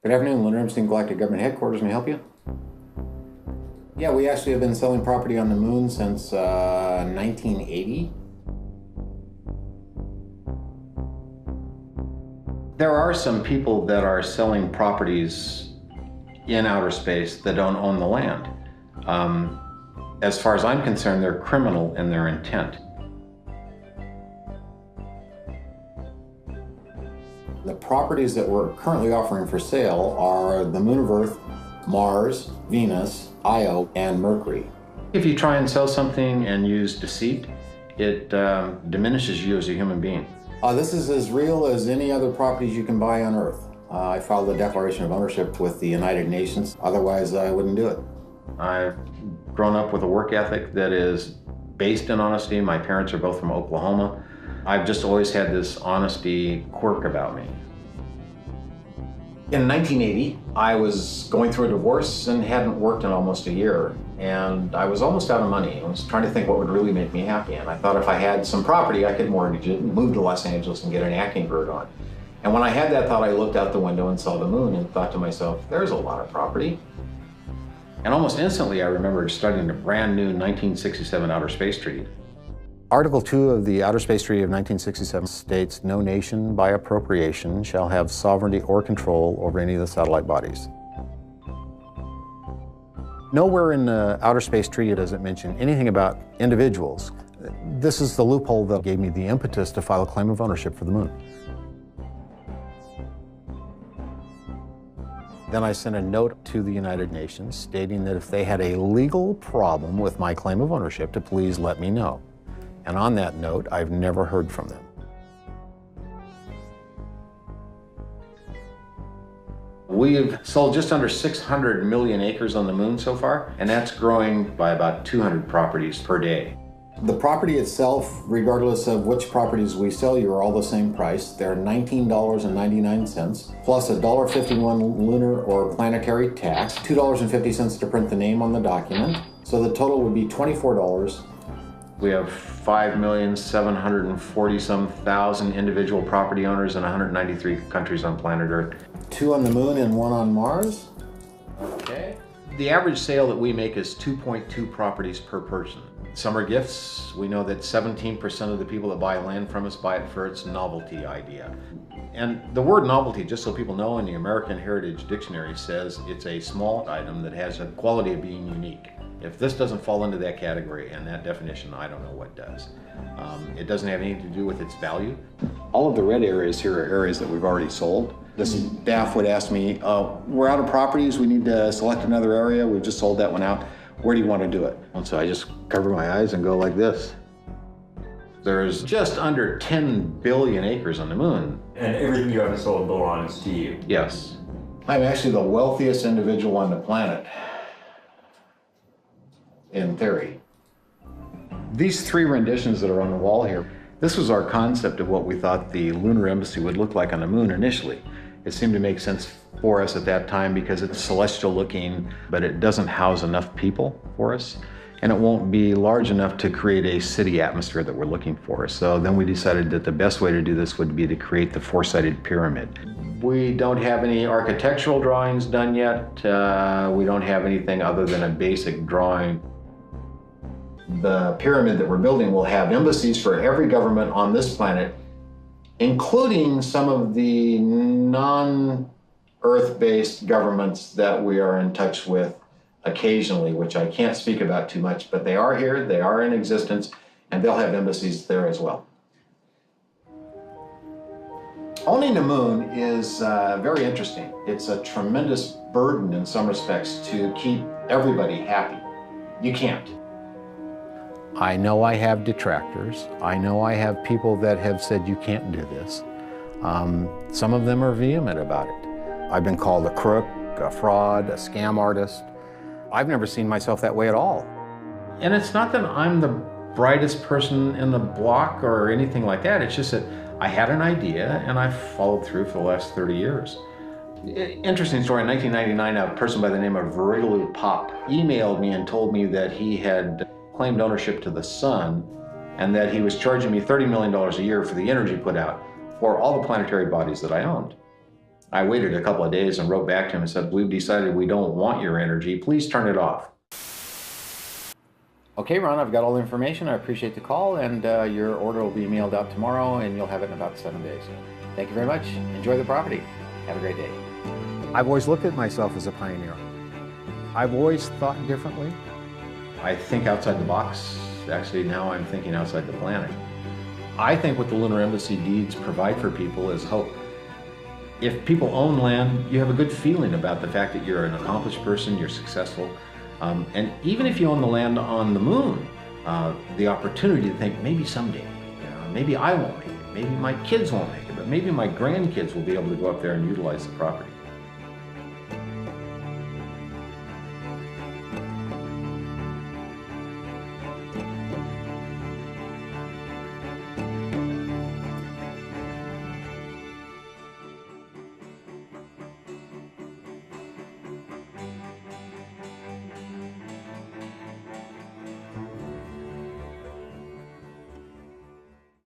Good afternoon, Lunar Epstein Galactic Government Headquarters. May I help you? Yeah, we actually have been selling property on the moon since 1980. There are some people that are selling properties in outer space that don't own the land. As far as I'm concerned, they're criminal in their intent. The properties that we're currently offering for sale are the moon of Earth, Mars, Venus, Io, and Mercury. If you try and sell something and use deceit, it diminishes you as a human being. This is as real as any other properties you can buy on Earth. I filed a declaration of ownership with the United Nations, otherwise I wouldn't do it. I've grown up with a work ethic that is based in honesty. My parents are both from Oklahoma. I've just always had this honesty quirk about me. In 1980, I was going through a divorce and hadn't worked in almost a year. And I was almost out of money. I was trying to think what would really make me happy. And I thought if I had some property, I could mortgage it and move to Los Angeles and get an acting bird on. And when I had that thought, I looked out the window and saw the moon and thought to myself, there's a lot of property. And almost instantly, I remembered studying a brand new 1967 Outer Space Treaty. Article 2 of the Outer Space Treaty of 1967 states, no nation by appropriation shall have sovereignty or control over any of the satellite bodies. Nowhere in the Outer Space Treaty does it mention anything about individuals. This is the loophole that gave me the impetus to file a claim of ownership for the moon. Then I sent a note to the United Nations stating that if they had a legal problem with my claim of ownership, to please let me know. And on that note, I've never heard from them. We've sold just under 600 million acres on the moon so far, and that's growing by about 200 properties per day. The property itself, regardless of which properties we sell you, are all the same price. They're $19.99 plus $1.51 lunar or planetary tax, $2.50 to print the name on the document. So the total would be $24. We have 5,740,000 individual property owners in 193 countries on planet Earth. 2 on the moon and 1 on Mars. Okay. The average sale that we make is 2.2 properties per person. Summer gifts, we know that 17% of the people that buy land from us buy it for its novelty idea. And the word novelty, just so people know, in the American Heritage Dictionary says it's a small item that has a quality of being unique. If this doesn't fall into that category and that definition, I don't know what does. It doesn't have anything to do with its value. All of the red areas here are areas that we've already sold. The staff would ask me, we're out of properties, we need to select another area, we've just sold that one out. Where do you want to do it? And so I just cover my eyes and go like this. There's just under 10 billion acres on the moon. And everything you haven't sold belongs to you? Yes. I'm actually the wealthiest individual on the planet, in theory. These 3 renditions that are on the wall here, this was our concept of what we thought the lunar embassy would look like on the moon initially. It seemed to make sense for us at that time because it's celestial looking, but it doesn't house enough people for us. And it won't be large enough to create a city atmosphere that we're looking for. So then we decided that the best way to do this would be to create the 4-sided pyramid. We don't have any architectural drawings done yet. We don't have anything other than a basic drawing. The pyramid that we're building will have embassies for every government on this planet, including some of the non-Earth-based governments that we are in touch with occasionally, which I can't speak about too much, but they are here, they are in existence, and they'll have embassies there as well. Owning the moon is very interesting. It's a tremendous burden in some respects to keep everybody happy. You can't. I know I have detractors. I know I have people that have said you can't do this. Some of them are vehement about it. I've been called a crook, a fraud, a scam artist. I've never seen myself that way at all. And it's not that I'm the brightest person in the block or anything like that. It's just that I had an idea and I've followed through for the last 30 years. Interesting story, in 1999, a person by the name of Verigalu Pop emailed me and told me that he had claimed ownership to the sun and that he was charging me $30 million a year for the energy put out for all the planetary bodies that I owned. I waited a couple of days and wrote back to him and said, we've decided we don't want your energy. Please turn it off. Okay, Ron, I've got all the information. I appreciate the call, and your order will be mailed out tomorrow, and you'll have it in about 7 days. Thank you very much. Enjoy the property. Have a great day. I've always looked at myself as a pioneer. I've always thought differently. I think outside the box. Actually, now I'm thinking outside the planet. I think what the Lunar Embassy deeds provide for people is hope. If people own land, you have a good feeling about the fact that you're an accomplished person, you're successful. And even if you own the land on the moon, the opportunity to think maybe someday, maybe I won't make it, maybe my kids won't make it, but maybe my grandkids will be able to go up there and utilize the property.